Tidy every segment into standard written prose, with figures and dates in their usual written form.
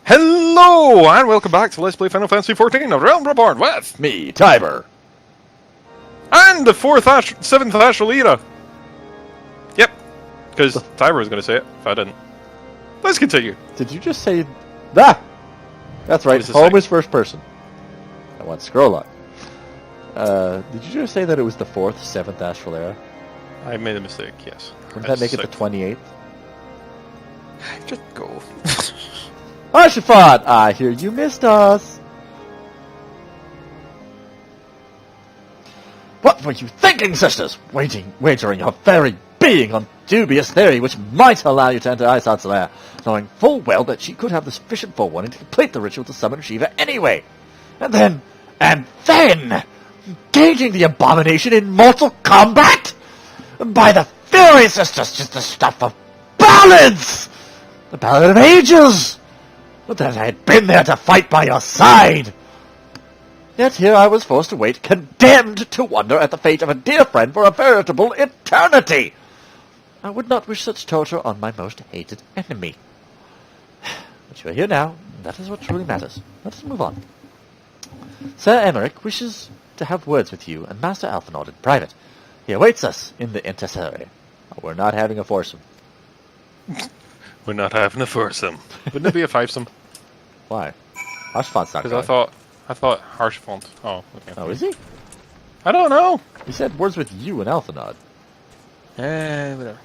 Hello, and welcome back to Let's Play Final Fantasy XIV, of Realm Reborn, with Me, Tiber. and the 7th Astral Era. Yep, because Tiber was going to say it, if I didn't. Let's continue. Did you just say that? That's right, home is first person. I want scroll lock. Did you just say that it was the 4th, 7th Astral Era? I made a mistake, yes. Wouldn't that make it the 28th? Just go. Arshafat, I hear you missed us. What were you thinking, sisters? Wagering your very being on dubious theory which might allow you to enter Aesat's lair, knowing full well that she could have the sufficient forewarning to complete the ritual to summon Shiva anyway. And then, engaging the abomination in mortal combat? By the Fury, sisters, just the stuff of ballads! The ballad of ages! But that I had been there to fight by your side! Yet here I was forced to wait, condemned to wonder at the fate of a dear friend for a veritable eternity! I would not wish such torture on my most hated enemy. But you are here now, and that is what truly matters. Let us move on. Sir Emmerich wishes to have words with you and Master Alphinaud in private. He awaits us in the Intercessory. We're not having a foursome. We're not having a foursome. Wouldn't it be a fivesome? Why? Harshfont's not Because going. I thought Harshfont. Oh, okay. Oh, is he? I don't know. He said words with you and Alphinaud. Whatever.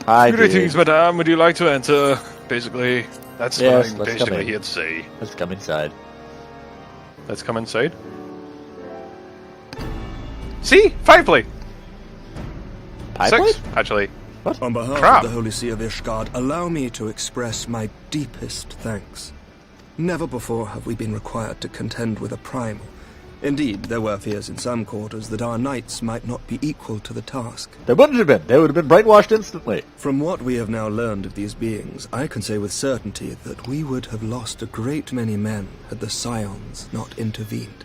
Hi, Greetings, madame. Would you like to enter? Basically, that's Yes, what let's I'm come basically in. here to say. Let's come inside. Let's come inside. See? 5 play. Pie 6, plate? actually. What? On behalf Crap. of the Holy See of Ishgard, allow me to express my deepest thanks. Never before have we been required to contend with a primal. Indeed, there were fears in some quarters that our knights might not be equal to the task. They wouldn't have been. They would have been brainwashed instantly. From what we have now learned of these beings, I can say with certainty that we would have lost a great many men had the Scions not intervened.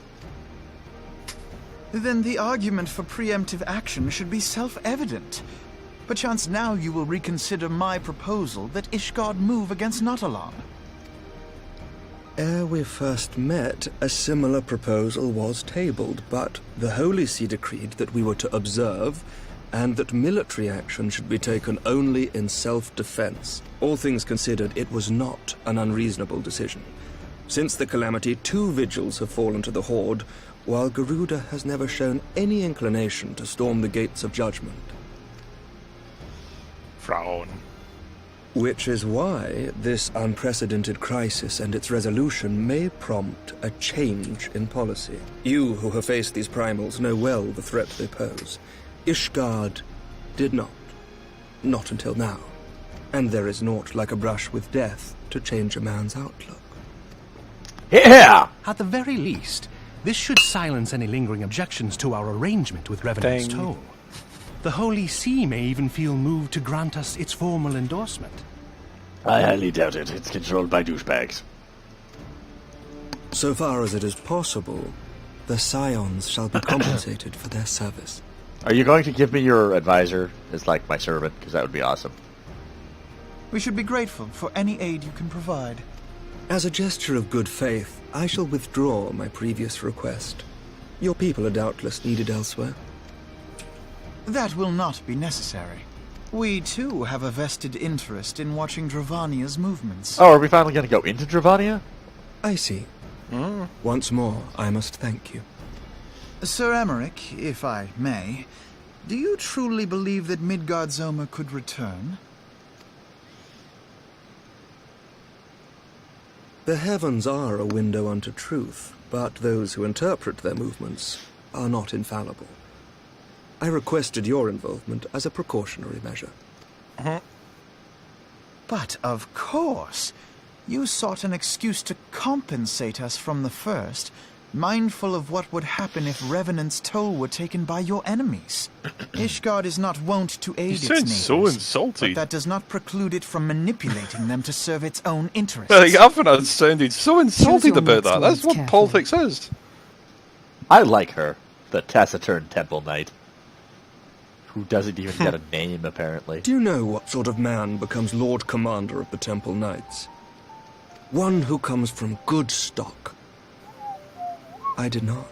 Then the argument for preemptive action should be self-evident. Perchance now you will reconsider my proposal that Ishgard move against Nautalon. Ere we first met, a similar proposal was tabled, but the Holy See decreed that we were to observe, and that military action should be taken only in self-defense. All things considered, it was not an unreasonable decision. Since the calamity, 2 vigils have fallen to the Horde, while Garuda has never shown any inclination to storm the gates of judgment. Frauen. Which is why this unprecedented crisis and its resolution may prompt a change in policy. You who have faced these primals know well the threat they pose. Ishgard did not. Not until now. And there is naught like a brush with death to change a man's outlook. Here! At the very least, this should silence any lingering objections to our arrangement with Revenant's Dang. Toll. The Holy See may even feel moved to grant us its formal endorsement. I highly doubt it. It's controlled by douchebags. So far as it is possible, the Scions shall be compensated for their service. Are you going to give me your advisor as, like, my servant? Because that would be awesome. We should be grateful for any aid you can provide. As a gesture of good faith, I shall withdraw my previous request. Your people are doubtless needed elsewhere. That will not be necessary. We, too, have a vested interest in watching Dravania's movements. Oh, are we finally going to go into Dravania? I see. Once more, I must thank you. Sir Emmerich, if I may, do you truly believe that Midgard-Zoma could return? The heavens are a window unto truth, but those who interpret their movements are not infallible. I requested your involvement as a precautionary measure. But of course, you sought an excuse to compensate us from the first, mindful of what would happen if Revenant's Toll were taken by your enemies. Ishgard is not wont to aid its neighbors, so insulting. but that does not preclude it from manipulating them to serve its own interests. Like, Alphinaud sounded so insulted your about that. next That's words what carefully. politics is. I like her. The taciturn temple knight. Who doesn't even get a name, apparently. Do you know what sort of man becomes Lord Commander of the Temple Knights? One who comes from good stock. I did not.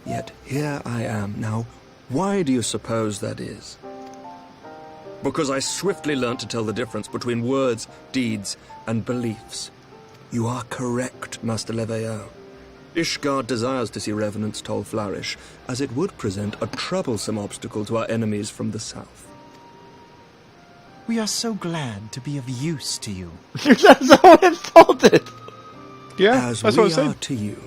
Yet here I am now. Why do you suppose that is? Because I swiftly learnt to tell the difference between words, deeds, and beliefs. You are correct, Master Leveilleur. Ishgard desires to see Revenant's toll flourish, as it would present a troublesome obstacle to our enemies from the south. We are so glad to be of use to you. You're so insulted! Yeah, As that's we what I are said. to you.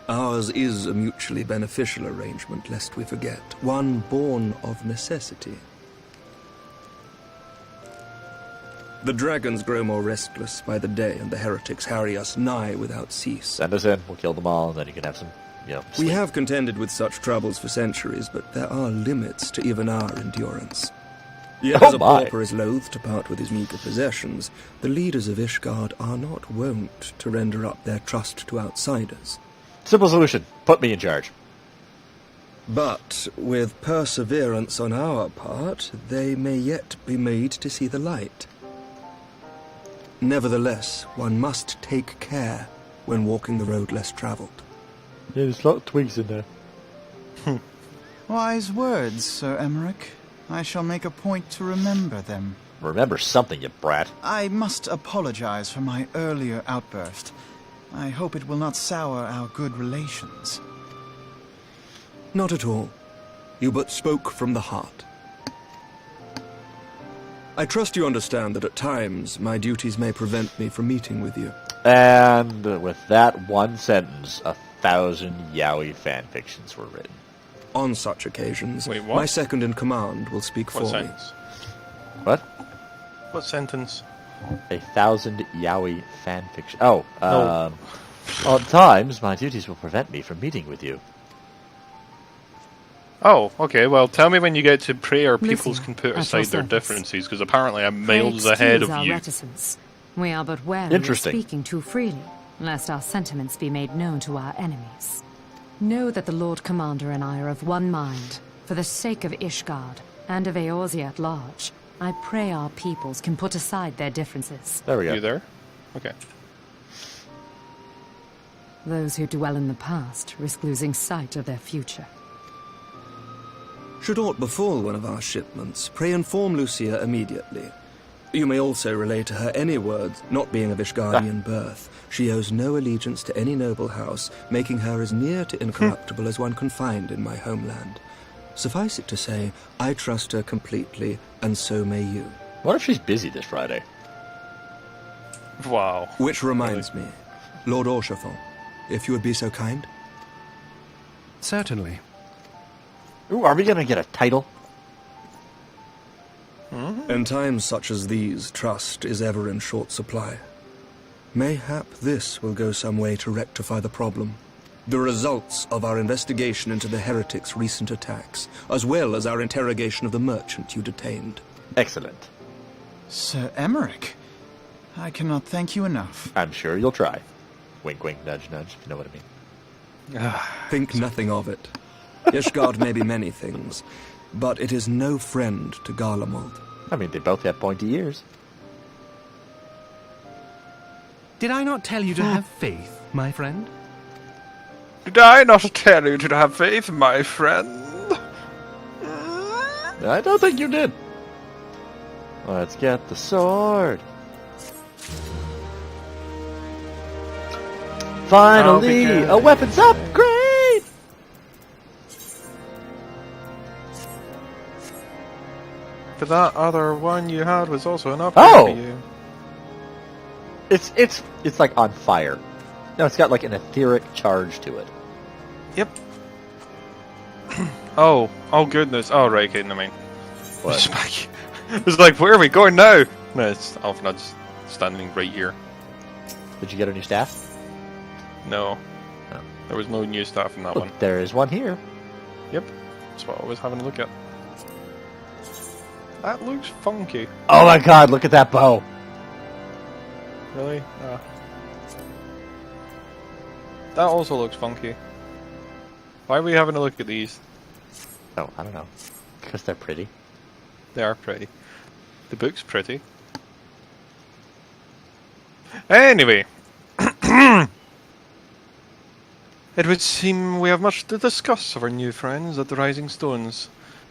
Ours is a mutually beneficial arrangement, lest we forget, one born of necessity. The dragons grow more restless by the day, and the heretics harry us nigh without cease. Send us in, we'll kill them all, and then you can have some, We sleep. have contended with such troubles for centuries, but there are limits to even our endurance. Yet as a my. pauper is loath to part with his meager possessions, the leaders of Ishgard are not wont to render up their trust to outsiders. Simple solution. Put me in charge. But with perseverance on our part, they may yet be made to see the light. Nevertheless, one must take care when walking the road less traveled. Yeah, there's a lot of twigs in there. Wise words, Sir Emmerich. I shall make a point to remember them. Remember something, you brat. I must apologize for my earlier outburst. I hope it will not sour our good relations. Not at all. You but spoke from the heart. I trust you understand that at times my duties may prevent me from meeting with you. And with that one sentence, 1,000 yaoi fanfictions were written. On such occasions, Wait, what? my second in command will speak What for me. sentence? What? What sentence? 1,000 yaoi fanfiction. Oh, No. at times my duties will prevent me from meeting with you. Oh, okay. Well, tell me when you get to prayer, peoples Lucia, can put at aside your their service. differences, because apparently I'm Pray miles ahead excuse of our you. reticence. We are but wary of Interesting. speaking too freely, lest our sentiments be made known to our enemies. Know that the Lord Commander and I are of one mind. For the sake of Ishgard, and of Eorzea at large, I pray our peoples can put aside their differences. There we go. You there? Okay. Those who dwell in the past risk losing sight of their future. Should aught befall one of our shipments, pray inform Lucia immediately. You may also relay to her any words, not being of Ishgardian birth. She owes no allegiance to any noble house, making her as near to incorruptible as one can find in my homeland. Suffice it to say, I trust her completely, and so may you. What if she's busy this Friday? Wow. Which reminds me, Lord Orchefort, if you would be so kind. Certainly. Ooh, are we gonna get a title? In times such as these, trust is ever in short supply. Mayhap this will go some way to rectify the problem. The results of our investigation into the heretics' recent attacks, as well as our interrogation of the merchant you detained. Excellent. Sir Emmerich, I cannot thank you enough. I'm sure you'll try. Wink, wink, nudge, nudge, if you know what I mean. Think nothing of it. Ishgard may be many things, but it is no friend to Garlemald. I mean, they both have pointy ears. Did I not tell you to have faith, my friend? Did I not tell you to have faith, my friend? I don't think you did. Let's get the sword. Finally, good. a weapons upgrade! But that other one you had was also an upgrade Oh! for you. It's like on fire. No, it's got like an etheric charge to it. Yep. Oh goodness. Oh, right, okay, never mind. What? It's back. It's like, where are we going now? No, it's Alphanud's standing right here. Did you get a new staff? No. Oh. There was no new stuff in that Look, one. there is one here. Yep. That's what I was having a look at. That looks funky. Oh my god, look at that bow. Really? That also looks funky. Why are we having a look at these? Oh, I don't know. Because they're pretty. They are pretty. The book's pretty. Anyway. It would seem we have much to discuss of our new friends at the Rising Stones.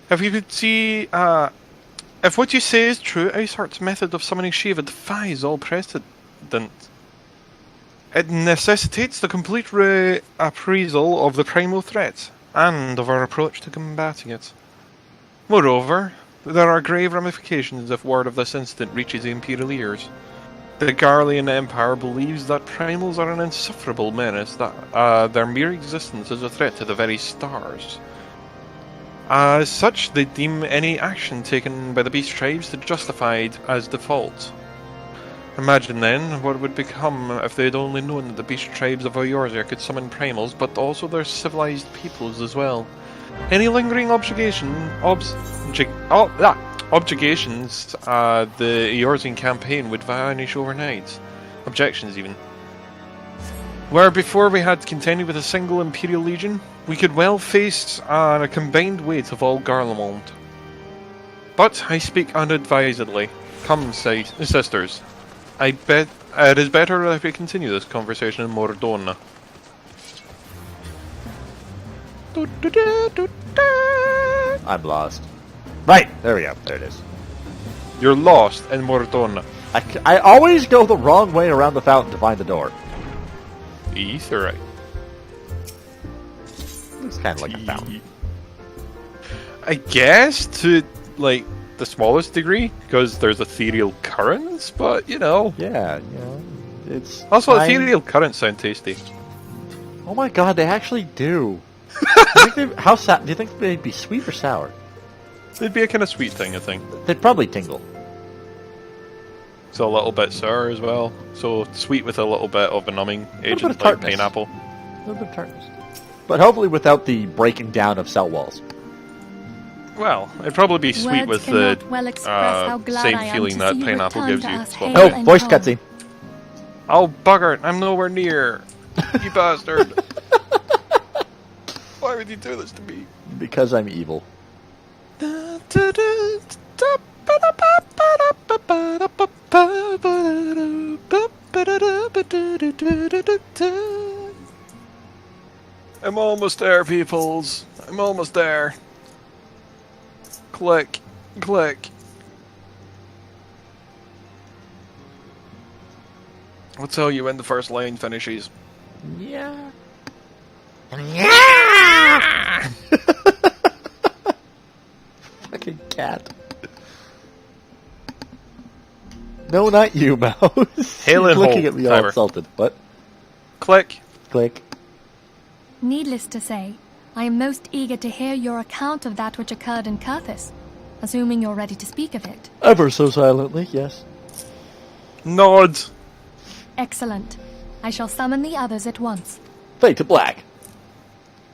If you could see, if what you say is true, Iceheart's method of summoning Shiva defies all precedent. It necessitates the complete reappraisal of the primal threat, and of our approach to combating it. Moreover, there are grave ramifications if word of this incident reaches the Imperial ears. The Garlean Empire believes that primals are an insufferable menace, that their mere existence is a threat to the very stars. As such, they deem any action taken by the beast tribes to justified as default. Imagine then what would become if they had only known that the beast tribes of Eorzea could summon primals, but also their civilized peoples as well. Any lingering objections, the Eorzean campaign would vanish overnight. Objections, even. Where before we had contended with a single Imperial Legion, we could well face a combined weight of all Garlemald. But I speak unadvisedly. Come, sisters. I bet it is better if we continue this conversation in Mordona. I'm lost. Right, there we go. There it is. You're lost in Mordona. I always go the wrong way around the fountain to find the door. Right. It's kind of like a fountain. I guess to, like, the smallest degree, because there's ethereal currents, but, you know. Yeah, you know, it's... Also, ethereal currents sound tasty. Oh my god, they actually do. Do you think they'd be sweet or sour? It'd be a kind of sweet thing, I think. They'd probably tingle. So a little bit sour as well. So sweet with a little bit of a numbing agent, like pineapple. A little bit of tartness. But hopefully without the breaking down of cell walls. Well, it'd probably be sweet Words with cannot the well express how glad I same am feeling to that see you pineapple return gives to you. us Well, hale Oh, and voice whole. cutscene. oh, bugger! I'm nowhere near! You bastard! Why would you do this to me? Because I'm evil. I'm almost there, peoples. I'm almost there. Click. Click. I'll tell you when the first line finishes. Yeah. Fucking cat. No, not you, Mouse. Hail and looking hold, at me all timer. insulted. What? Click. Click. Needless to say, I am most eager to hear your account of that which occurred in Curthis, assuming you're ready to speak of it. Ever so silently, yes. Nod. Excellent. I shall summon the others at once. Fade to black.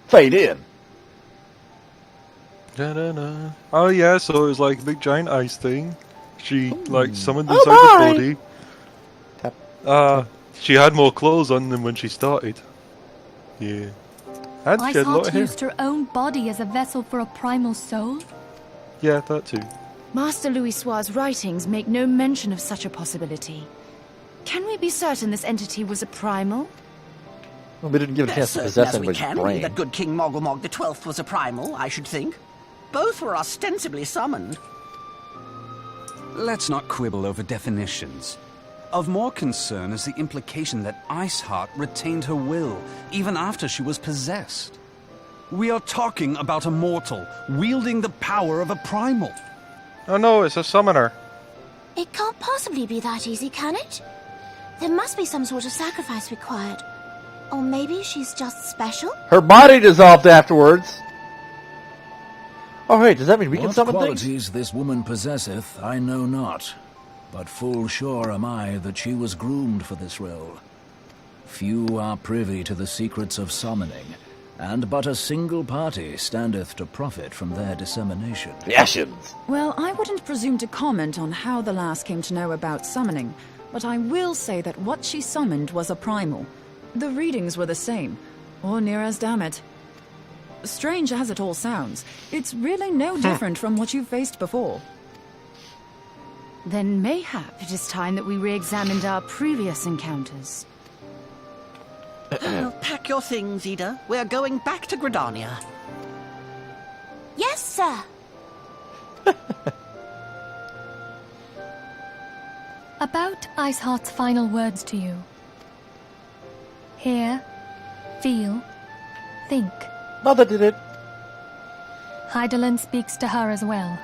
Fade in. Da-da-da. Oh yeah, so it was like a big giant ice thing. She like summoned Oh, inside the my! body. She had more clothes on than when she started. Yeah. And she had a lot of Iceheart hair. used her own body as a vessel for a primal soul? Yeah, that too. Master Louisoir's writings make no mention of such a possibility. Can we be certain this entity was a primal? Well, we didn't give it a chance to Certain possess as we anybody's can be brain. that good King Mogulmog the 12th was a primal, I should think. Both were ostensibly summoned. Let's not quibble over definitions. Of more concern is the implication that Iceheart retained her will, even after she was possessed. We are talking about a mortal, wielding the power of a primal. Oh no, it's a summoner. It can't possibly be that easy, can it? There must be some sort of sacrifice required. Or maybe she's just special? Her body dissolved afterwards. Oh, wait, does that mean we can What summon qualities things? this woman possesseth, I know not. But full sure am I that she was groomed for this role. Few are privy to the secrets of summoning, and but a single party standeth to profit from their dissemination. Yashins. Well, I wouldn't presume to comment on how the lass came to know about summoning, but I will say that what she summoned was a primal. The readings were the same, or near as damn it. strange as it all sounds, it's really no different from what you've faced before. Then mayhap it is time that we re-examined our previous encounters. Pack your things, Ida. We're going back to Gridania. Yes, sir. About Iceheart's final words to you. Hear, feel, think. Mother did it. Hydaelyn speaks to her as well.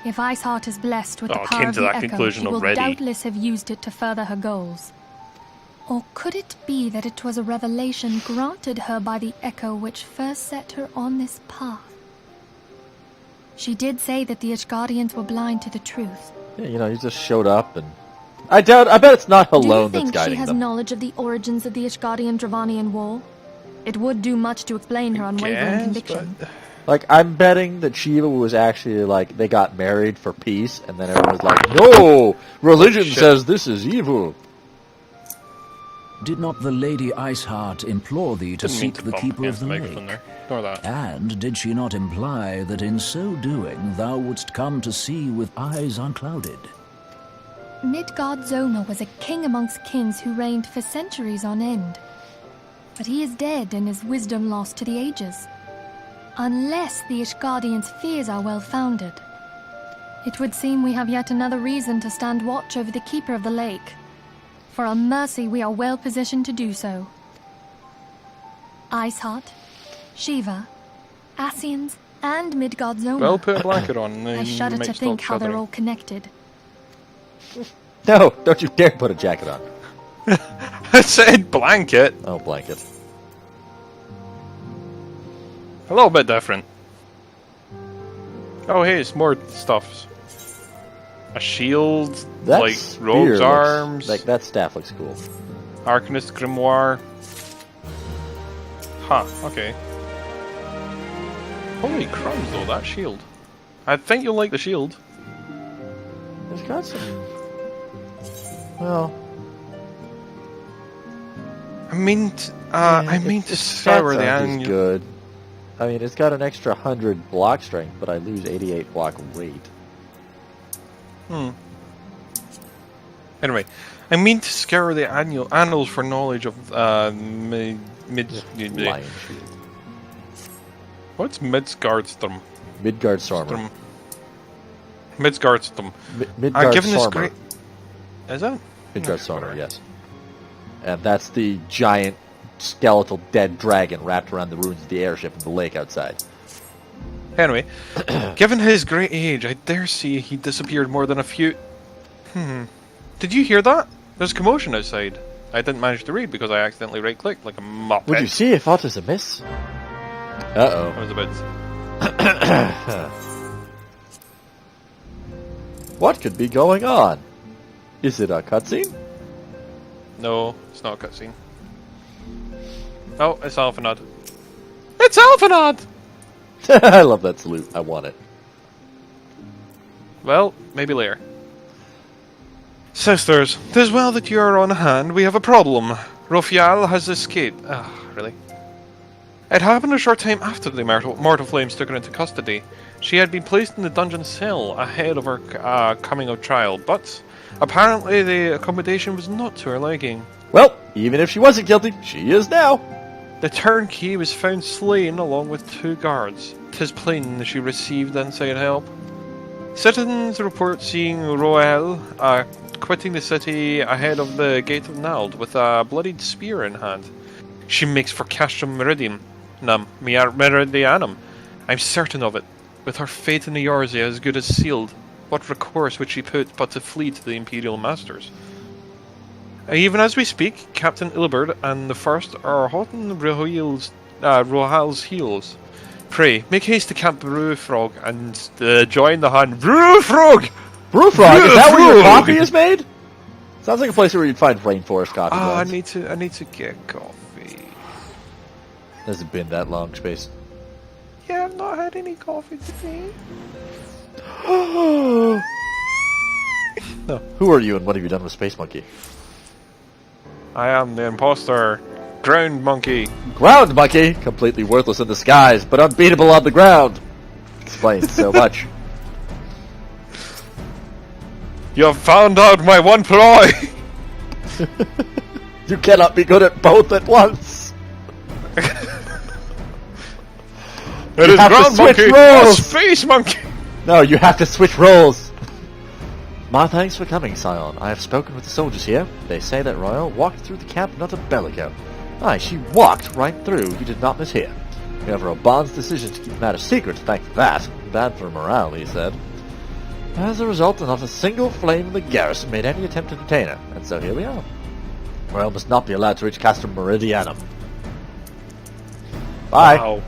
If Iceheart is blessed with the Oh, I power came of to the that Echo, conclusion she will already. doubtless have used it to further her goals. Or could it be that it was a revelation granted her by the Echo which first set her on this path? She did say that the Ishgardians were blind to the truth. Yeah, you know, he just showed up, and I bet it's not alone Do you that's think she guiding has them. knowledge of the origins of the Ishgardian-Dravanian War? It would do much to explain her unwavering Guess, conviction. but- Like, I'm betting that Shiva was actually, like, they got married for peace, and then everyone was like, no! Religion Shit. says this is evil! Did not the Lady Iceheart implore thee to Didn't mean seek to the bump Keeper of against the the microphone Lake? there. Ignore that. And did she not imply that in so doing thou wouldst come to see with eyes unclouded? Midgard-Zona was a king amongst kings who reigned for centuries on end. But he is dead and his wisdom lost to the ages. Unless the Ishgardians' fears are well-founded. It would seem we have yet another reason to stand watch over the Keeper of the Lake. For a mercy, we are well positioned to do so. Iceheart, Shiva, Ascians, and Midgard-Zona. Well, put a blanket on. And I then shudder you might to stop think how they're shuddering. all connected. No, don't you dare put a jacket on. I said blanket. Oh, blanket. A little bit different. Oh, hey, it's more stuff. A shield, That like spear rogue's looks- arms, Like, that staff looks cool. Arcanist grimoire. Huh, okay. Holy crumbs, though, that shield. I think you'll like the shield. It's got some... Well... I mean to sour the is annual. good. I mean, it's got an extra 100 block strength, but I lose 88 block weight. Anyway, I mean to scour the annals for knowledge of Lion shield. What's Midgardstrom? Midgard Stormer. Midgardstrom. Midgard Given this Stormer. great, is that? Midgard Stormer, yes. And that's the giant skeletal dead dragon wrapped around the ruins of the airship in the lake outside. Anyway, given his great age, I dare say he disappeared more than a few... Did you hear that? There's commotion outside. I didn't manage to read because I accidentally right-clicked like a muppet. Would you see if aught is amiss? Uh-oh. I was a bit... What could be going on? Is it a cutscene? No, it's not a cutscene. Oh, it's Alphanod. It's Alphanod! I love that salute. I want it. Well, maybe later. Sisters, 'tis well that you are on hand. We have a problem. Rofial has escaped. Really? It happened a short time after the Mortal Flames took her into custody. She had been placed in the dungeon cell ahead of her coming of trial, but apparently the accommodation was not to her liking. Well, even if she wasn't guilty, she is now. The turnkey was found slain along with 2 guards. 'Tis plain she received inside help. Citizens report seeing Roel quitting the city ahead of the Gate of Nald with a bloodied spear in hand. She makes for Castrum Meridianum. I'm certain of it. With her fate in the Eorzea as good as sealed, what recourse would she put but to flee to the Imperial Masters? Even as we speak, Captain Ilberd and the First are hot on Rohal's heels. Pray, make haste to Camp Brewfrog and join the hunt. Brewfrog! Brewfrog? Is that where your coffee is made? Sounds like a place where you'd find rainforest coffee I grounds. need to get coffee. Hasn't been that long, Space. Yeah, I've not had any coffee today. No. Who are you and what have you done with Space Monkey? I am the imposter. Ground monkey. Ground monkey, completely worthless in the skies, but unbeatable on the ground. Explains so much. You have found out my one ploy! You cannot be good at both at once. It is ground monkey or space monkey! No, you have to switch roles. My thanks for coming, Scion. I have spoken with the soldiers here. They say that Royal walked through the camp not a bellico. Aye, she walked right through. You did not mishear. However, Oban's decision to keep the matter secret, thank for that. Bad for morale, he said. As a result, not a single flame in the garrison made any attempt to detain her, and so here we are. Royal must not be allowed to reach Castor Meridianum. Bye. Wow.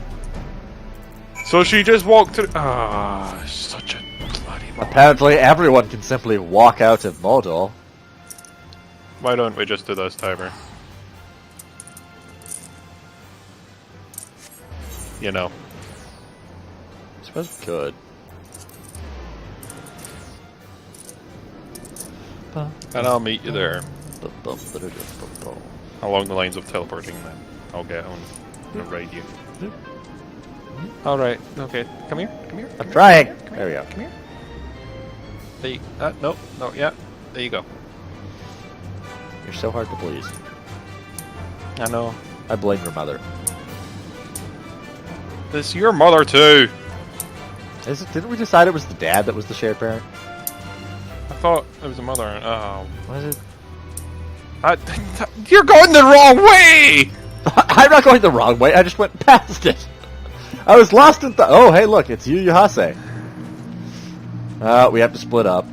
So she just walked through. Ah, such a bloody. Apparently, everyone can simply walk out of Mordor. Why don't we just do this, timer? You know. I suppose we could. And I'll meet you there. Along the lines of teleporting, then I'll get on and ride you. Alright, okay. Come here, come here. I'm trying. There we go. Come here. There you, no, yeah. There you go. You're so hard to please. I know. I blame your mother. It's your mother too. Is it? Didn't we decide it was the dad that was the shared parent? I thought it was a mother. Oh. Was it? You're going the wrong way! I'm not going the wrong way. I just went past it. I was lost in thought. Oh, hey, look, it's Yu Yuhase. We have to split up.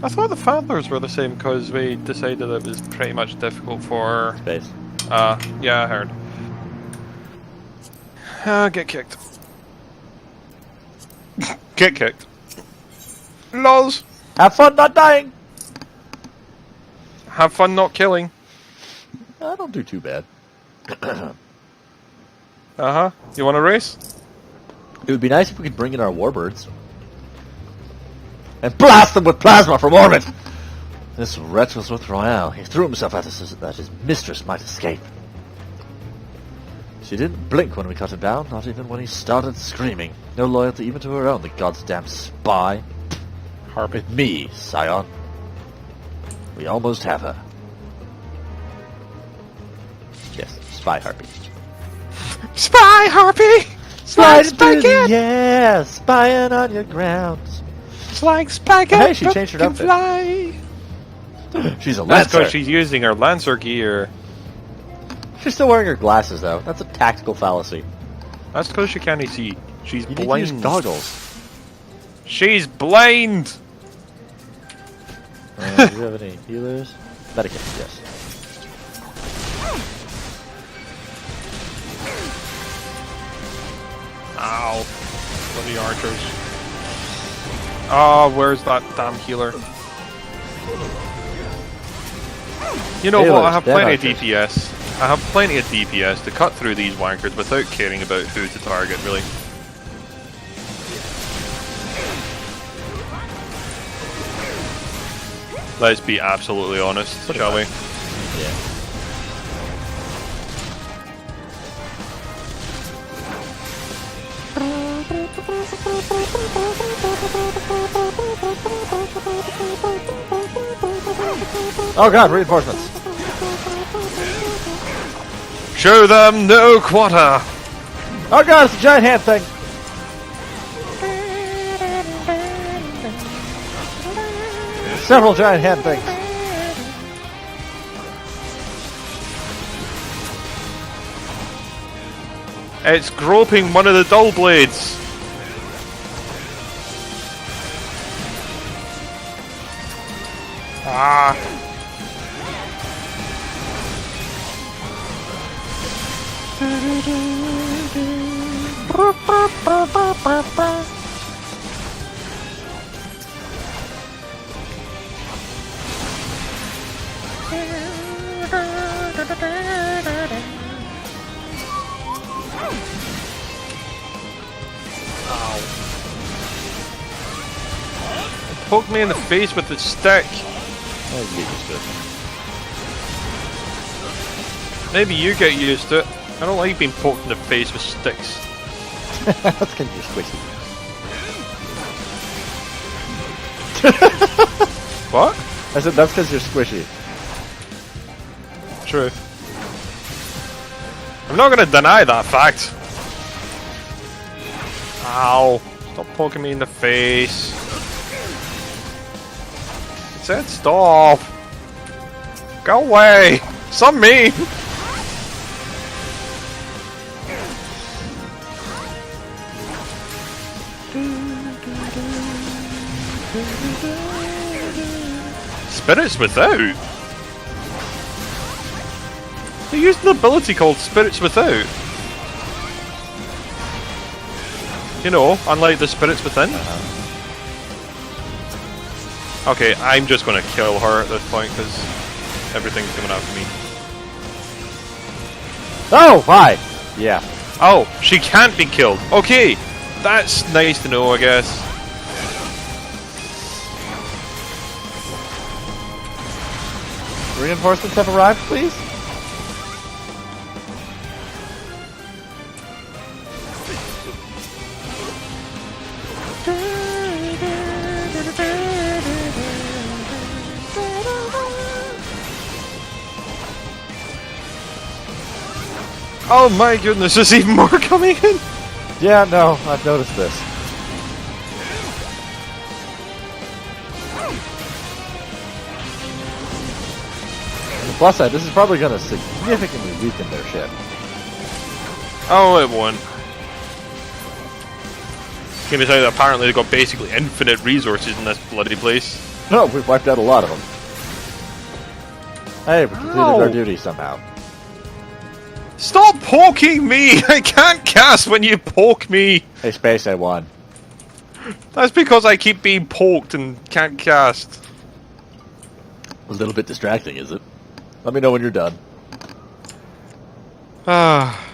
I thought the fathers were the same because we decided it was pretty much difficult for... Space. Yeah, I heard. Get kicked. Get kicked. Lols! Have fun not dying! Have fun not killing. I don't do too bad. Uh-huh. You want to race? It would be nice if we could bring in our warbirds. And blast them with plasma from orbit! This wretch was with Royale. He threw himself at us that his mistress might escape. She didn't blink when we cut him down, not even when he started screaming. No loyalty even to her own, the goddamn spy. Harpy. With me, Scion. We almost have her. Yes, spy harpy. Spy harpy! Slide spy, yeah, spying on your grounds. It's like spy Hey, she changed her outfit. Fly. She's a That's lancer. because she's using her lancer gear. She's still wearing her glasses, though. That's a tactical fallacy. That's because she can't see. She's You need to blind. use goggles. She's blind! Do you have any healers? Medicate, yes. Ow. Bloody archers. Oh, where's that damn healer? You know what, I have plenty of DPS. I have plenty of DPS to cut through these wankers without caring about who to target, really. Let's be absolutely honest, shall we? Yeah. Oh god, reinforcements. Show them no quarter! Oh god, it's a giant hand thing. Several giant hand things. It's groping one of the dull blades! Ah! Poke me in the face with the stick. Yeah, you get used to it. Maybe you get used to it. I don't like being poked in the face with sticks. That's because you're squishy. What? I said that's because you're squishy. True. I'm not gonna deny that fact. Ow. Stop poking me in the face. I said stop. Go away. Stop me. Spirits Without? They used an ability called Spirits Without. You know, unlike the Spirits Within. Okay, I'm just gonna kill her at this point because everything's coming after me. Oh, hi! Yeah. Oh, she can't be killed. Okay, that's nice to know, I guess. Reinforcements have arrived, please? Oh my goodness, there's even more coming in! Yeah, no, I've noticed this. On the plus side, this is probably going to significantly weaken their ship. Oh, it won't. Can we tell you that apparently they've got basically infinite resources in this bloody place? No, we've wiped out a lot of them. Hey, we completed our duty somehow. Stop poking me! I can't cast when you poke me! Hey, Space, I won. That's because I keep being poked and can't cast. A little bit distracting, is it? Let me know when you're done. Ah.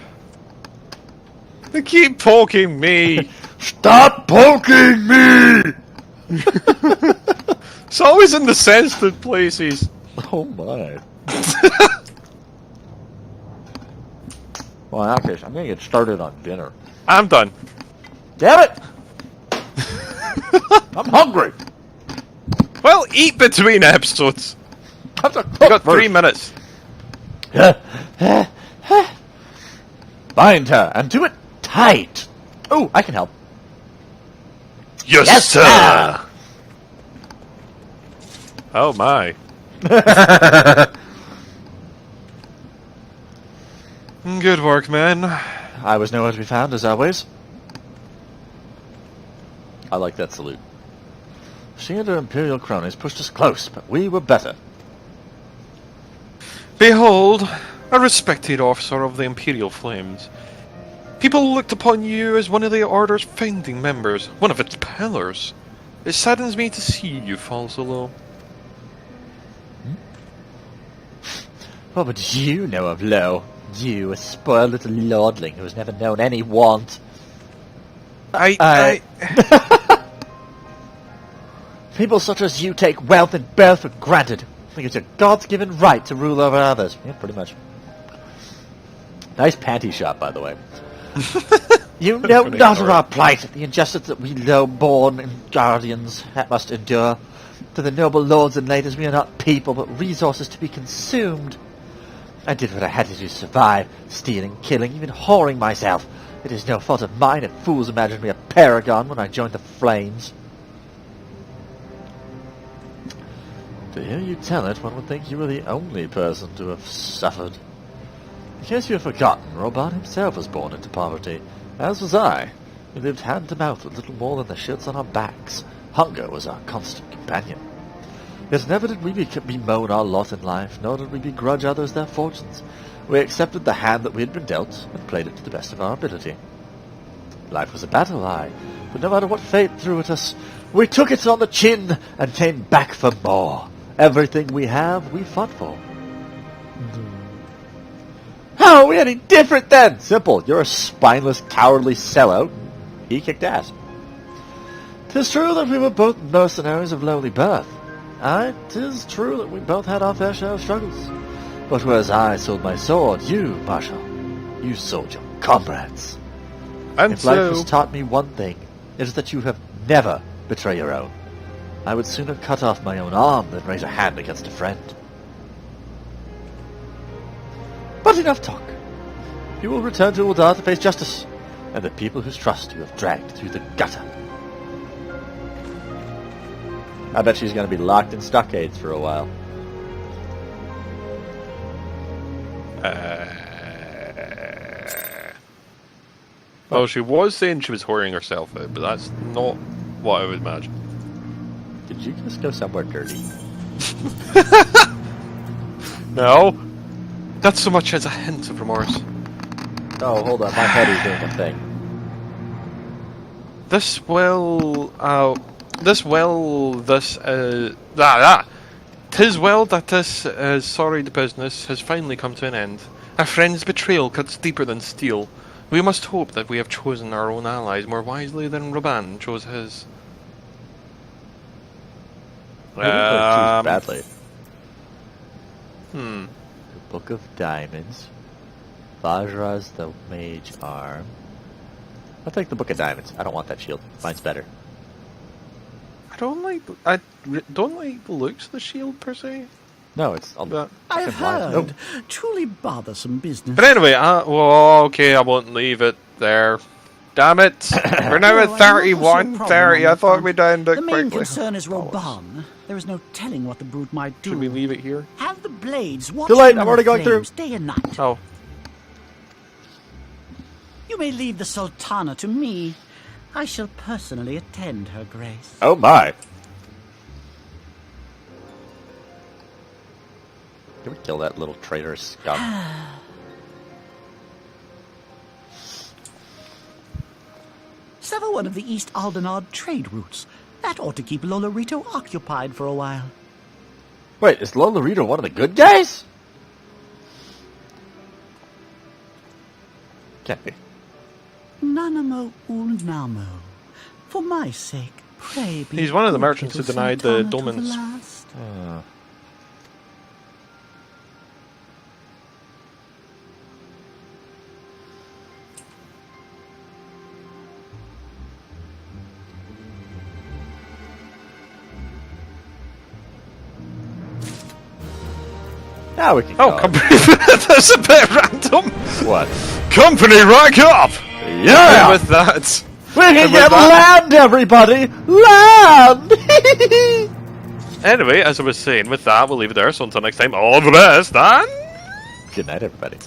They keep poking me! Stop poking me! It's always in the sensitive places. Oh my. Well, in that case, I'm gonna get started on dinner. I'm done. Damn it! I'm hungry! Well, eat between episodes. I've got 3 minutes. Bind her and do it tight. Oh, I can help. Yes, sir! Oh my. Good work, man. I was nowhere to be found, as always. I like that salute. She and her Imperial cronies pushed us close, but we were better. Behold, a respected officer of the Imperial Flames. People looked upon you as one of the Order's founding members, one of its pillars. It saddens me to see you fall so low. What would you know of low? You, a spoiled little lordling who has never known any want. People such as you take wealth and birth for granted. Think it's a God's-given right to rule over others. Yeah, pretty much. Nice panty shot, by the way. You know not of our plight, the injustice that we low-born and guardians must endure. To the noble lords and ladies, we are not people, but resources to be consumed. I did what I had to do to survive, stealing, killing, even whoring myself. It is no fault of mine if fools imagined me a paragon when I joined the flames. To hear you tell it, one would think you were the only person to have suffered. In case you have forgotten, Reborn himself was born into poverty, as was I. We lived hand to mouth with little more than the shirts on our backs. Hunger was our constant companion. Yet never did we bemoan our lot in life, nor did we begrudge others their fortunes. We accepted the hand that we had been dealt, and played it to the best of our ability. Life was a battle, aye, but no matter what fate threw at us, we took it on the chin, and came back for more. Everything we have, we fought for. How are we any different then? Simple, you're a spineless, cowardly sellout. He kicked ass. 'Tis true that we were both mercenaries of lowly birth. It is true that we both had our fair share of struggles. But whereas I sold my sword, you, Marshal, you sold your comrades. And if life has taught me one thing, it is that you have never betrayed your own. I would sooner cut off my own arm than raise a hand against a friend. But enough talk. You will return to Uldar to face justice, and the people whose trust you have dragged through the gutter. I bet she's going to be locked in stockades for a while. Well, she was saying she was whoring herself out, but that's not what I would imagine. Did you just go somewhere dirty? No. That's so much as a hint of remorse. Oh, hold on. My head is doing a thing. Tis well that this sorry business has finally come to an end. A friend's betrayal cuts deeper than steel. We must hope that we have chosen our own allies more wisely than Raban chose his. Badly. The Book of Diamonds. Vajra's the Mage Arm. I'll take the Book of Diamonds. I don't want that shield. Mine's better. I don't like the looks of the shield per se. No, it's all the. I've heard. Truly bothersome business. But anyway, okay, I won't leave it there. Damn it! We're now at 31, 30. I thought we'd end it quickly. The main concern is Oh, Reborn. There is no telling what the brute might do. Should we leave it here? Have the blades watch Too late, I'm already going through. Day and night. Oh. You may leave the Sultana to me. I shall personally attend her grace. Oh my! Can we kill that little traitor scum? Sever one of the East Aldenard trade routes. That ought to keep Lolorito occupied for a while. Wait, is Lolorito one of the good guys? Can't be. Nanamo Ulnamo. For my sake, pray be. He's one of the merchants who denied the Sultana to dolmens. last. Now we can Oh, go. company. That's a bit random. What? Company, rack up! Yeah! And with that. We can with get that- land, everybody! Land! Anyway, as I was saying, with that, we'll leave it there. So until next time, all the best, and. Good night, everybody.